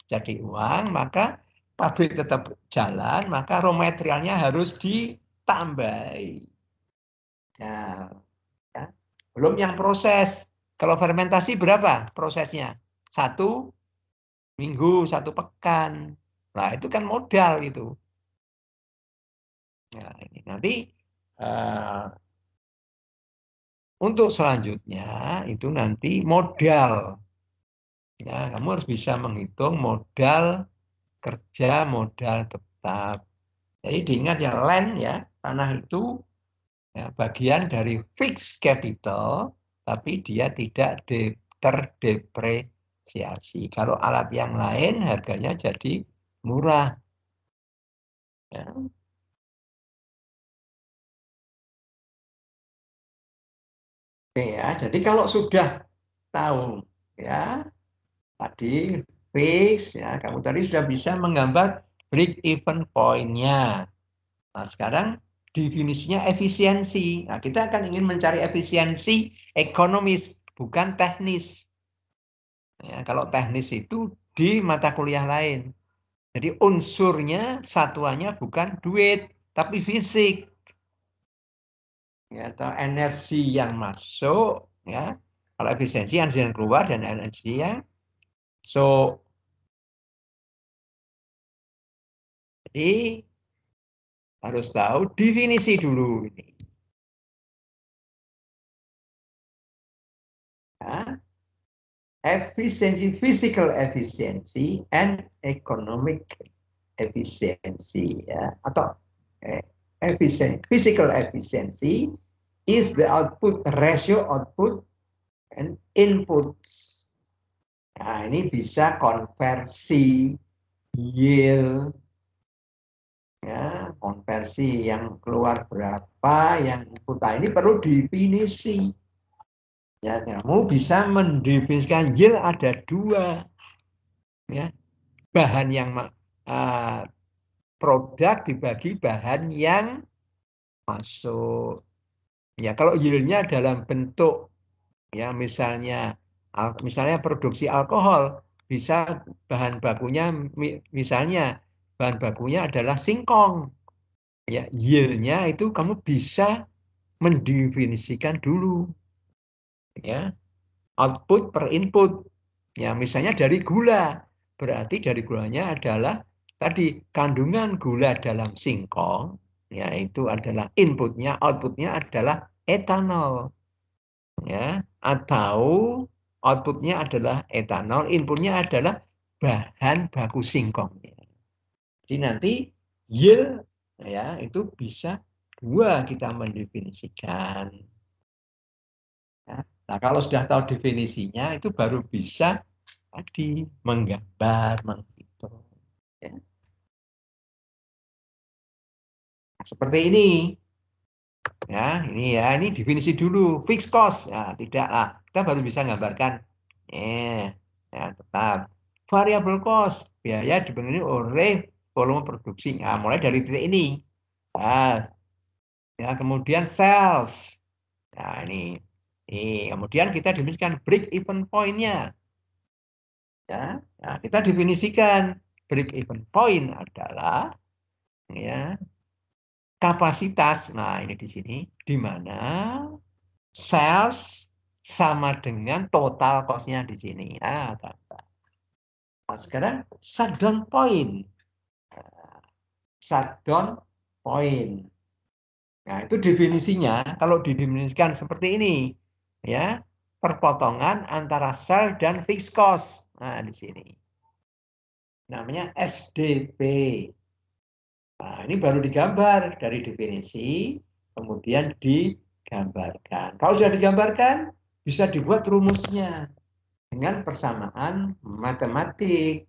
jadi uang, maka pabrik tetap jalan, maka raw materialnya harus ditambahi. Nah, ya. Belum yang proses. Kalau fermentasi berapa prosesnya? 1 minggu, 1 pekan. Nah, itu kan modal itu. Nah, ini nanti untuk selanjutnya itu nanti modal. Ya, kamu harus bisa menghitung modal kerja, modal tetap. Jadi diingat ya, land ya, tanah itu ya, bagian dari fixed capital, tapi dia tidak terdepresiasi. Kalau alat yang lain harganya jadi murah. Ya. Oke ya, jadi kalau sudah tahu ya tadi fix ya, kamu tadi sudah bisa menggambar break even point-nya. Nah, sekarang definisinya efisiensi. Nah, kita akan ingin mencari efisiensi ekonomis, bukan teknis. Ya, kalau teknis itu di mata kuliah lain. Jadi unsurnya, satuannya bukan duit, tapi fisik. Ya, atau energi yang masuk, ya. Kalau efisiensi yang keluar dan energi yang masuk. Jadi harus tahu definisi dulu ini. Ya. Efisiensi, physical efficiency and economic efficiency, ya. Atau physical efficiency is the output ratio output and inputs. Nah, ini bisa konversi yield, ya, konversi yang keluar berapa, yang input. Nah, ini perlu definisi. Ya, kamu bisa mendefinisikan yield ada 2, ya, bahan yang produk dibagi bahan yang masuk. Ya, kalau yieldnya dalam bentuk ya misalnya produksi alkohol, bisa bahan bakunya misalnya bahan bakunya adalah singkong. Ya, yieldnya itu kamu bisa mendefinisikan dulu. Ya, output per input. Ya, misalnya dari gula. Berarti dari gulanya adalah tadi kandungan gula dalam singkong, yaitu adalah inputnya, outputnya adalah etanol. Ya, atau outputnya adalah etanol, inputnya adalah bahan baku singkong. Jadi nanti yield ya itu bisa 2 kita mendefinisikan. Ya. Nah, kalau sudah tahu definisinya itu baru bisa tadi menggambar, menghitung. Ya. Nah, seperti ini. Ya, ini definisi dulu, fixed cost. Ya, tidak lah. Kita baru bisa gambarkan. Ya, tetap. Variable cost, biaya dipengaruhi oleh volume produksi. Nah, mulai dari titik ini. Nah, ya, kemudian sales. Nah, ini. Kemudian kita definisikan break even point-nya. Ya, nah, kita definisikan break even point adalah ya kapasitas. Nah, ini di sini di mana sales sama dengan total cost-nya di sini. Nah, sekarang shutdown point. Shutdown point. Nah, itu definisinya kalau didefinisikan seperti ini, ya, perpotongan antara sell dan fixed cost. Nah, di sini. Namanya SDP. Nah, ini baru digambar dari definisi, kemudian digambarkan. Kalau sudah digambarkan, bisa dibuat rumusnya dengan persamaan matematik.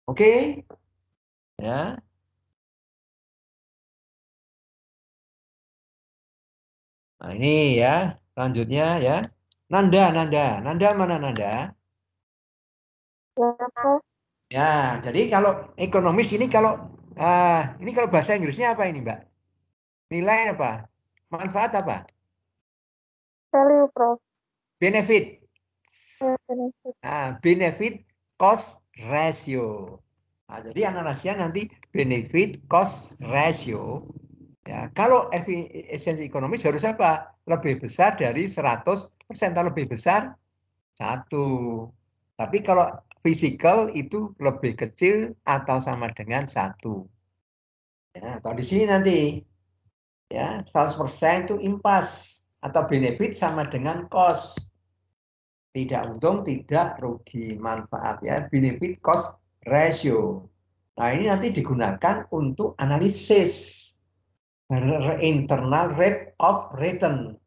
Oke? Ya. Nah, ini ya, selanjutnya ya. Nanda mana Nanda? Ya, jadi kalau ekonomis ini ini kalau bahasa Inggrisnya apa ini, Mbak? Nilai apa? Manfaat apa? Value, Prof. Benefit. Nah, benefit cost ratio. Nah, jadi analisanya nanti benefit cost ratio. Ya, kalau efisiensi ekonomis harus apa? Lebih besar dari 100%, atau lebih besar 1. Tapi kalau physical itu lebih kecil atau sama dengan 1. Ya, atau di sini nanti ya 100% itu impas atau benefit sama dengan cost. Tidak untung, tidak rugi, manfaat ya, benefit cost ratio. Nah, ini nanti digunakan untuk analisis internal rate of return.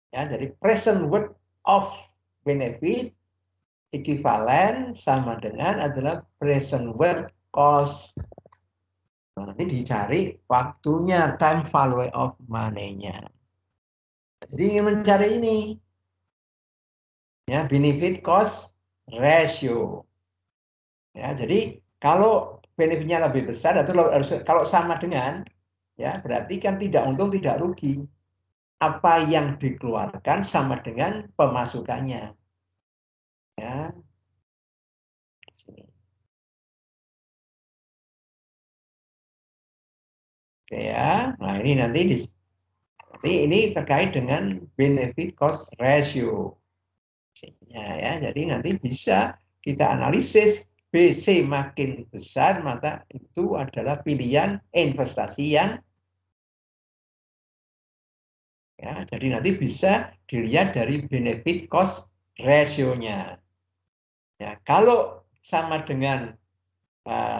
Ya, jadi present worth of benefit ekuivalen sama dengan adalah present worth cost. Nah, nanti dicari waktunya, time value of money-nya. Jadi ingin mencari ini, ya, benefit cost ratio. Ya, jadi kalau benefitnya lebih besar atau harus kalau sama dengan, ya berarti kan tidak untung tidak rugi. Apa yang dikeluarkan sama dengan pemasukannya. Ya, sini. Oke ya. Nah, ini nanti ini terkait dengan benefit cost ratio. Ya, jadi nanti bisa kita analisis BC makin besar, maka itu adalah pilihan investasi yang ya, jadi nanti bisa dilihat dari benefit cost ratio-nya. Ya, kalau sama dengan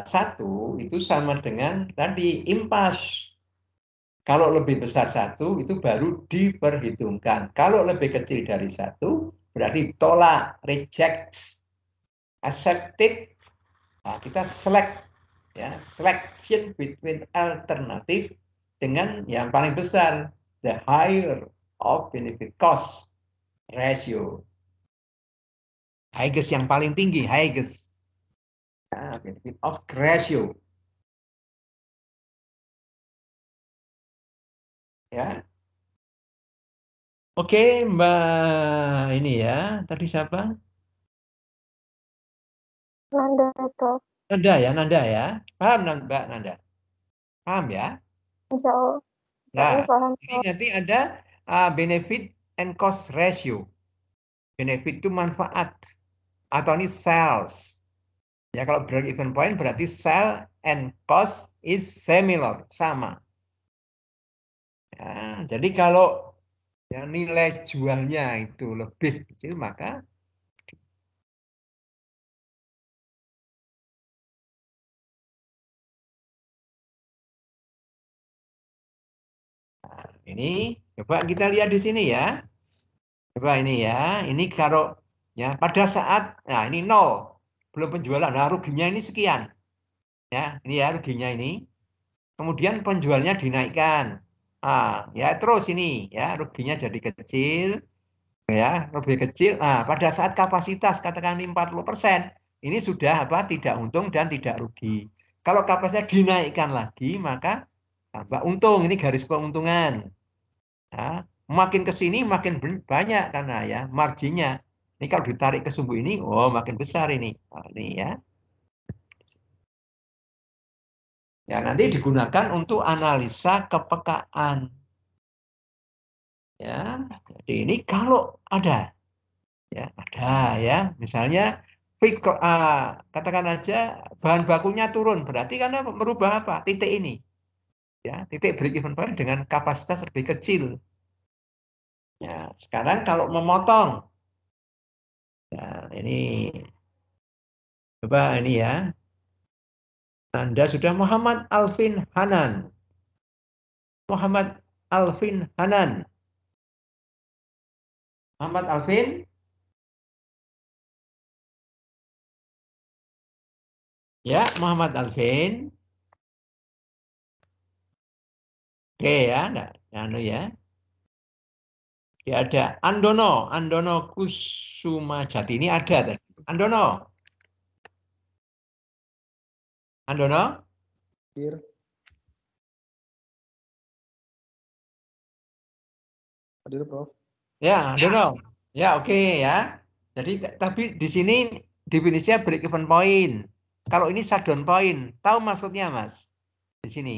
1 itu sama dengan tadi impas. Kalau lebih besar 1 itu baru diperhitungkan. Kalau lebih kecil dari 1 berarti tolak, reject, accepted. Nah, kita select, ya, selection between alternative dengan yang paling besar, the higher of benefit cost ratio. Highest yang paling tinggi, highest. Nah, benefit of ratio. Ya. Oke, Mbak ini ya. Tadi siapa? Nanda, Prof. Nanda ya, Nanda ya. Paham Mbak Nanda? Paham ya? Insya Allah. Saya Nah, paham, jadi Prof. nanti ada benefit and cost ratio. Benefit itu manfaat atau ini sales. Ya, kalau break even point berarti sell and cost is similar, sama. Ya, jadi kalau ya, nilai jualnya itu lebih kecil, maka ini coba kita lihat di sini ya. Coba ini ya. Ini kalau ya pada saat nah ini 0 belum penjualan. Nah, ruginya ini sekian. Ya, ini ya ruginya ini. Kemudian penjualnya dinaikkan. Ah, ya terus ini ya ruginya jadi kecil ya, lebih kecil. Nah, pada saat kapasitas katakan 40%, ini sudah apa? Tidak untung dan tidak rugi. Kalau kapasitas dinaikkan lagi, maka tambah untung. Ini garis keuntungan. Ya, makin ke sini makin banyak karena ya marginnya. Ini kalau ditarik ke sumbu ini, oh makin besar ini. Nah, ini ya. Ya nanti digunakan untuk analisa kepekaan. Ya, jadi ini kalau ada, ya ada ya, misalnya katakan aja bahan bakunya turun, berarti karena merubah apa? Titik ini, ya titik break even point dengan kapasitas lebih kecil. Ya, sekarang kalau memotong, ya ini coba ini ya. Anda sudah Muhammad Alvin Hanan. Muhammad Alvin Hanan. Muhammad Alvin. Ya, Muhammad Alvin. Oke ya, enggak, anu ya. Ya ada Andono, Andono Kusumajati ini ada tadi. Andono, Andono. Hadir. Hadir, Prof. Ya, Andono. Ya, oke ya. Jadi tapi di sini definisinya break even point. Kalau ini shutdown point, tahu maksudnya Mas? Di sini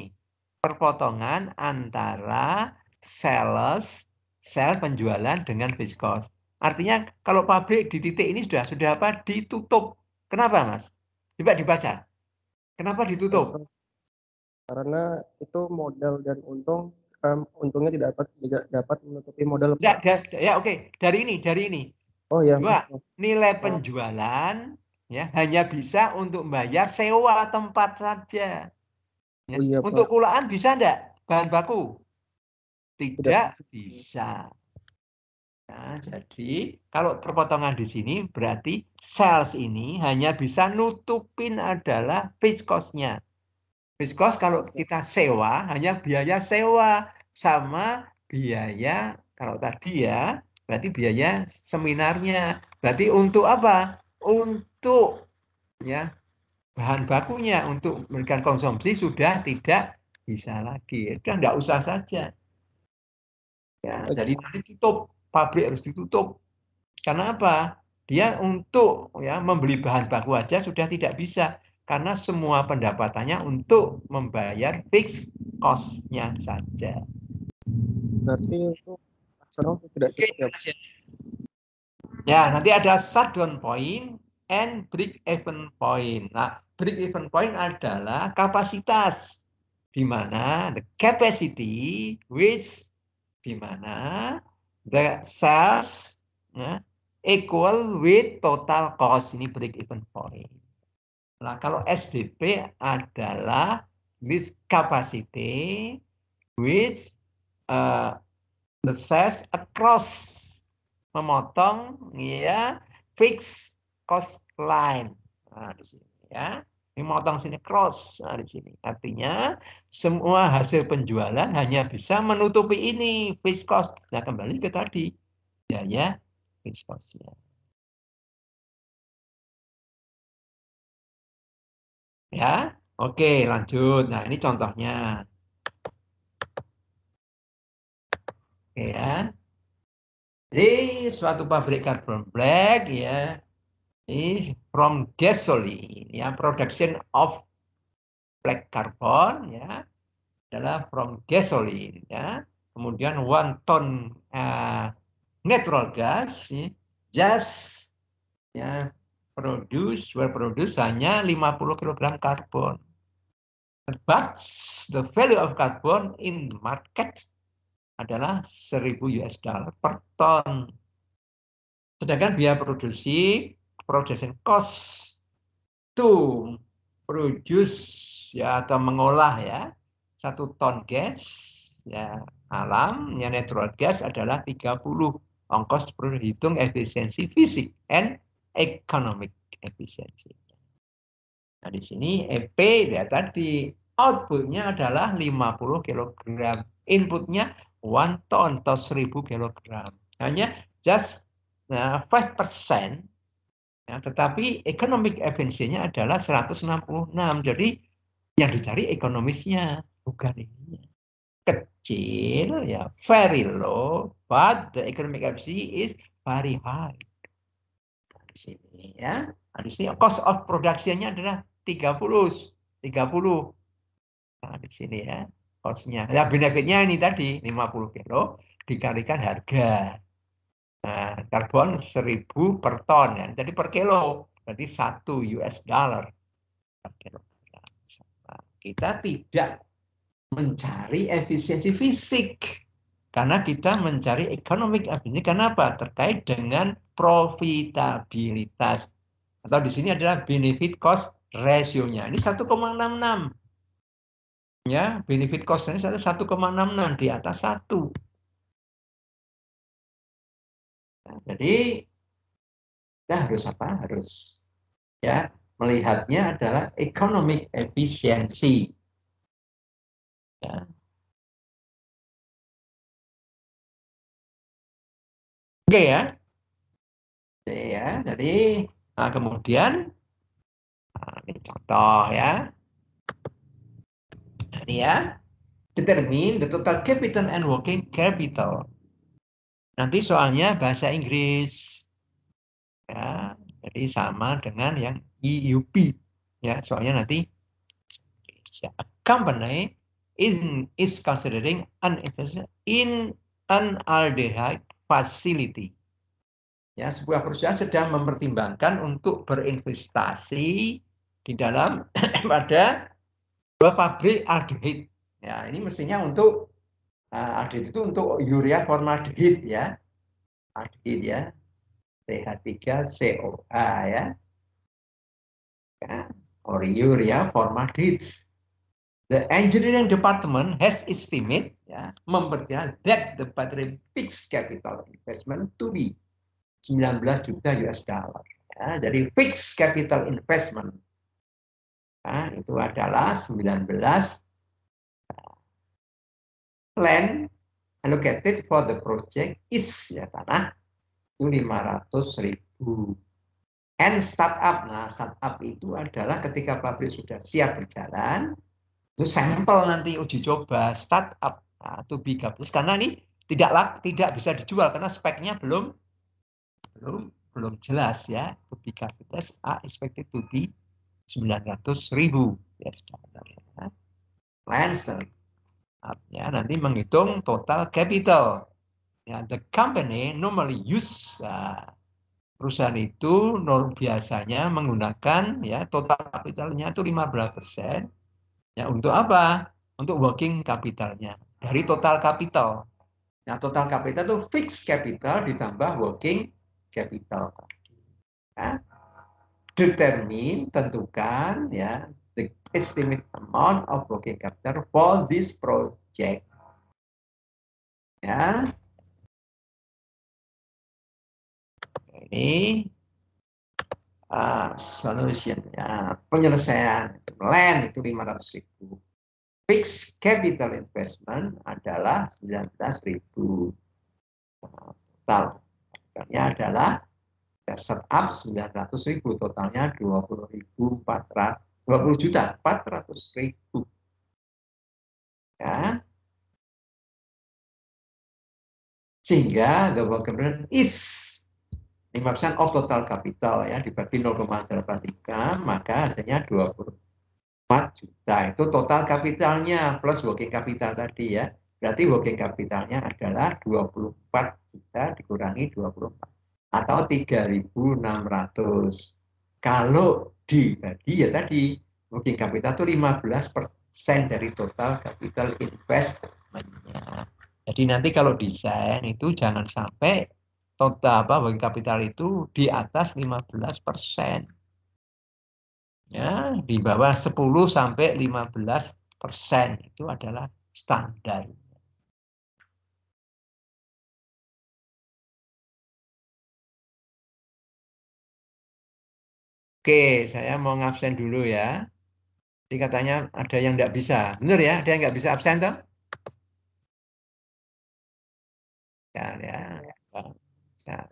perpotongan antara sales penjualan dengan fixed cost. Artinya kalau pabrik di titik ini sudah apa? Ditutup. Kenapa Mas? Coba dibaca. Kenapa ditutup? Karena itu modal dan untung, untungnya tidak dapat menutupi modal. Ya oke. Dari ini. Oh ya. Dua, nilai penjualan ya hanya bisa untuk bayar sewa tempat saja. Ya. Oh, iya, Untuk Pak. kulaan bisa enggak? Bahan baku? Tidak bisa. Nah, jadi kalau perpotongan di sini berarti sales ini hanya bisa nutupin adalah fixed cost-nya. Fixed cost kalau kita sewa hanya biaya sewa sama biaya kalau tadi ya berarti biaya seminarnya. Berarti untuk apa? Untuk ya bahan bakunya untuk memberikan konsumsi sudah tidak bisa lagi. Sudah enggak usah saja. Ya, jadi nanti tutup, pabrik harus ditutup. Karena apa? Dia untuk ya membeli bahan baku aja sudah tidak bisa karena semua pendapatannya untuk membayar fixed cost-nya saja. Berarti itu tidak cukup ya. Ya, nanti ada shutdown point and break even point. Nah, break even point adalah kapasitas di mana the capacity which di mana the sales ya, equal with total cost. Ini break even point. Nah, kalau SDP adalah this capacity which the sales across memotong ya fixed cost line. Nah, di sini ya. Ini memotong sini cross di sini. Artinya semua hasil penjualan hanya bisa menutupi ini fixed cost. Nah, kembali ke tadi biaya fixed cost-nya. Ya. Oke, lanjut. Nah, ini contohnya. Oke ya. Jadi suatu pabrik carbon black ya is from gasoline ya production of black carbon ya adalah from gasoline ya. Kemudian 1 ton natural gas ya, just ya produce hanya 50 kg karbon. But the value of carbon in market adalah $1.000 per ton. Sedangkan biaya production cost to produce ya atau mengolah ya 1 ton gas ya alam ya natural gas adalah 30. Ongkos berhitung efisiensi fisik and economic efficiency. Nah di sini EP ya tadi outputnya adalah 50 kg, inputnya 1 ton atau 1000 kg. Hanya just 5%. Ya, tetapi economic efficiency-nya adalah 166. Jadi yang dicari ekonomisnya, bukan ininya. Kecil, ya, very low, but the economic efficiency is very high. Nah, di sini ya. Nah, di sini cost of production-nya adalah 30. Nah, di sini ya. Cost-nya. Ya, benefit-nya ini tadi 50 kilo dikalikan harga. Nah, karbon 1000 per ton ya. Jadi per kilo berarti $1 per kilo. Nah, kita tidak mencari efisiensi fisik karena kita mencari economic efficiency. Kenapa? Terkait dengan profitabilitas. Atau di sini adalah benefit cost ratio-nya. Ini 1,66. Ya, benefit cost-nya 1,66 di atas 1. Nah, jadi kita harus apa? Harus ya melihatnya adalah economic efficiency. Ya. Oke ya. Oke ya. Jadi nah kemudian nah, ini contoh ya. Nah, ini ya. Determine the total capital and working capital. Nanti soalnya bahasa Inggris. Ya, jadi sama dengan yang EUP. Ya, soalnya nanti a company is considering an investment in an aldehyde facility. Ya, sebuah perusahaan sedang mempertimbangkan untuk berinvestasi di dalam pada dua pabrik aldehyde. Ya, ini mestinya untuk aldehyde itu untuk urea formaldehyde ya. Aldehyde ya. CH3COA ya. Or urea formaldehyde. The engineering department has estimated ya, memperkirakan that the battery fixed capital investment to be 19 juta US dollar. Ya, jadi fixed capital investment itu adalah 19 land allocated for the project is ya tanah itu 500.000. And startup, nah startup itu adalah ketika pabrik sudah siap berjalan, itu sampel nanti uji coba startup to be capitalized karena ini tidak bisa dijual karena speknya belum jelas ya. To be capitalized are expected to be 900.000 ya. Lancer ya, nanti menghitung total capital. Ya, the company normally use perusahaan itu biasanya menggunakan ya total kapitalnya itu 15%. Ya, untuk apa? Untuk working capitalnya dari total capital. Nah, total capital itu fixed capital ditambah working capital. Ya. Determine, tentukan ya the estimate amount of working capital for this project. Ya. Ini solution ya, penyelesaian land itu 500.000. Fixed capital investment adalah 19.000. Total totalnya adalah startup 900.000, totalnya 20 juta 400.000. Ya. Sehingga the working capital is 5% of total capital ya dibagi 0,83 maka hasilnya 24 juta. Itu total kapitalnya plus working capital tadi ya. Berarti working capitalnya adalah 24 juta dikurangi 24 atau 3.600. Kalau dibagi ya tadi working capital itu 15% dari total capital investment-nya. Jadi nanti kalau desain itu jangan sampai total working capital itu di atas 15%. Ya, di bawah 10 sampai 15% itu adalah standar. Oke, saya mau ngabsen dulu ya. Jadi katanya ada yang nggak bisa. Benar ya? Ada yang nggak bisa absen toh? Ya. Ya.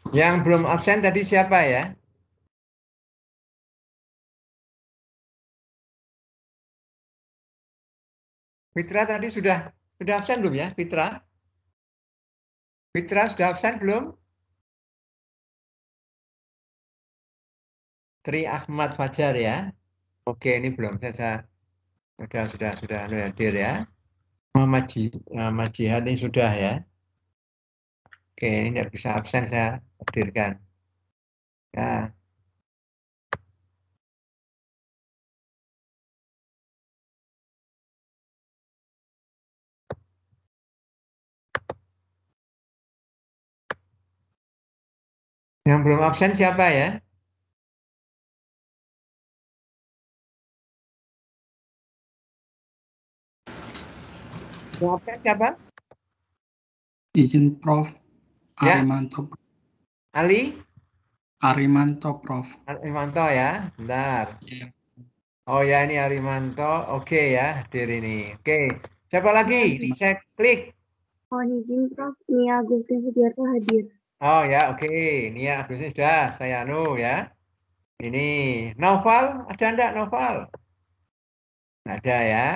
Yang belum absen tadi siapa ya? Fitra tadi sudah absen belum ya, Fitra? Fitra sudah absen belum? Tri Ahmad Fajar ya. Oke, ini belum saja. Sudah hadir ya. Muhammad Jihad ini sudah ya. Oke, ini tidak bisa absen, saya hadirkan. Ya. Yang belum absen siapa ya? Yang absen siapa? Izin Prof. Ya. Arimanto. Ali? Arimanto, Prof. Arimanto ya, bentar. Ya. Oh ya, ini Arimanto. Oke ya, hadir ini. Oke, siapa lagi? Ini saya klik. Mohon izin Prof. Nia Agustin Sugiarto hadir. Oh ya, oke. Nia Agustin sudah, saya ya. Ini Naufal, ada enggak Naufal? Ada ya.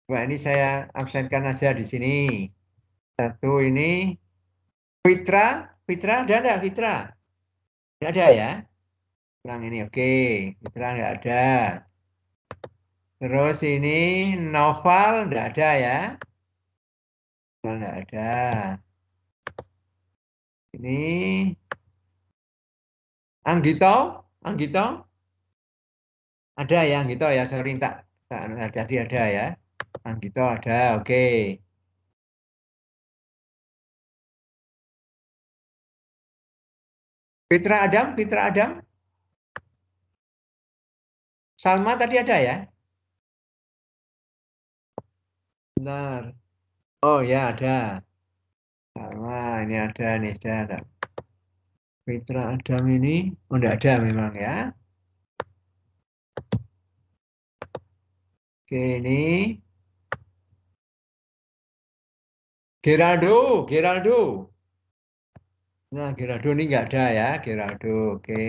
Wah, ini saya absenkan aja di sini. Satu ini Fitra ada enggak Fitra? Tidak ada ya. Yang ini oke. Fitra enggak ada. Terus ini Naufal enggak ada ya. Enggak ada. Ini Anggito ada ya Anggito ya, sorry tak jadi ada ya. Anggito ada, oke. Fitra Adam. Salma tadi ada ya? Benar. Oh ya ada. Salma ini ada nih, sudah ada. Fitra Adam ini, oh enggak ada memang ya. Oke, ini Geraldo. Nah, Geraldo ini enggak ada ya, Geraldo. Oke.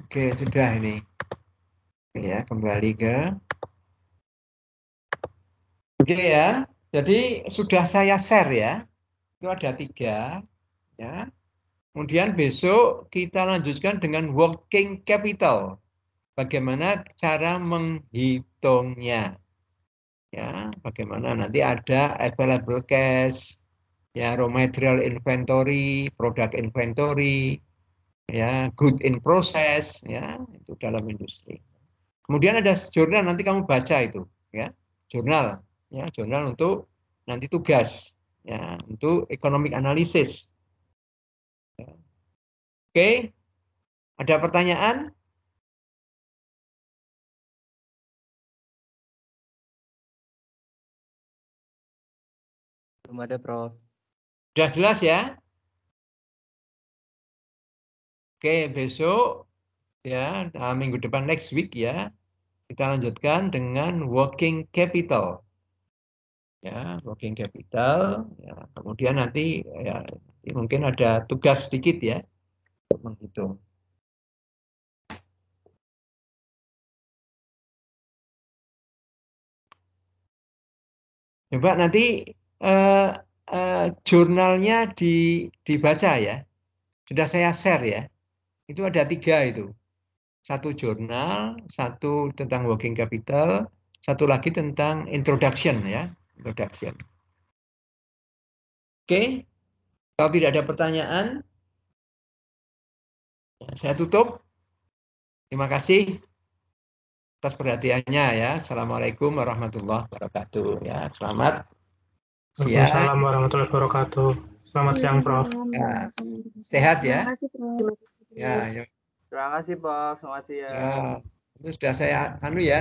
Oke, sudah ini. Ya, kembali ke. Oke ya. Jadi sudah saya share ya. Itu ada 3 ya. Kemudian besok kita lanjutkan dengan working capital. Bagaimana cara menghitungnya. Ya, bagaimana nanti ada available cash, ya raw material inventory, product inventory, ya good in process, ya itu dalam industri. Kemudian ada jurnal, nanti kamu baca itu, ya jurnal untuk nanti tugas, ya untuk economic analysis. Ya. Oke, ada pertanyaan? Belum ada, Prof. Sudah jelas ya? Oke, besok ya minggu depan next week ya kita lanjutkan dengan working capital. Ya, working capital. Ya, kemudian nanti ya mungkin ada tugas sedikit ya untuk menghitung. Coba nanti jurnalnya dibaca ya. Sudah saya share ya. Itu ada 3 itu. 1 jurnal, 1 tentang working capital, 1 lagi tentang introduction ya. Introduction. Oke. Kalau tidak ada pertanyaan, saya tutup. Terima kasih atas perhatiannya ya. Assalamualaikum warahmatullahi wabarakatuh. Ya, selamat siang. Waalaikumsalam warahmatullahi wabarakatuh. Selamat siang, Prof. Ya, sehat ya. Terima kasih Prof. Ya, yuk. Terima kasih, Prof. Selamat siang. Ya, itu sudah saya ya.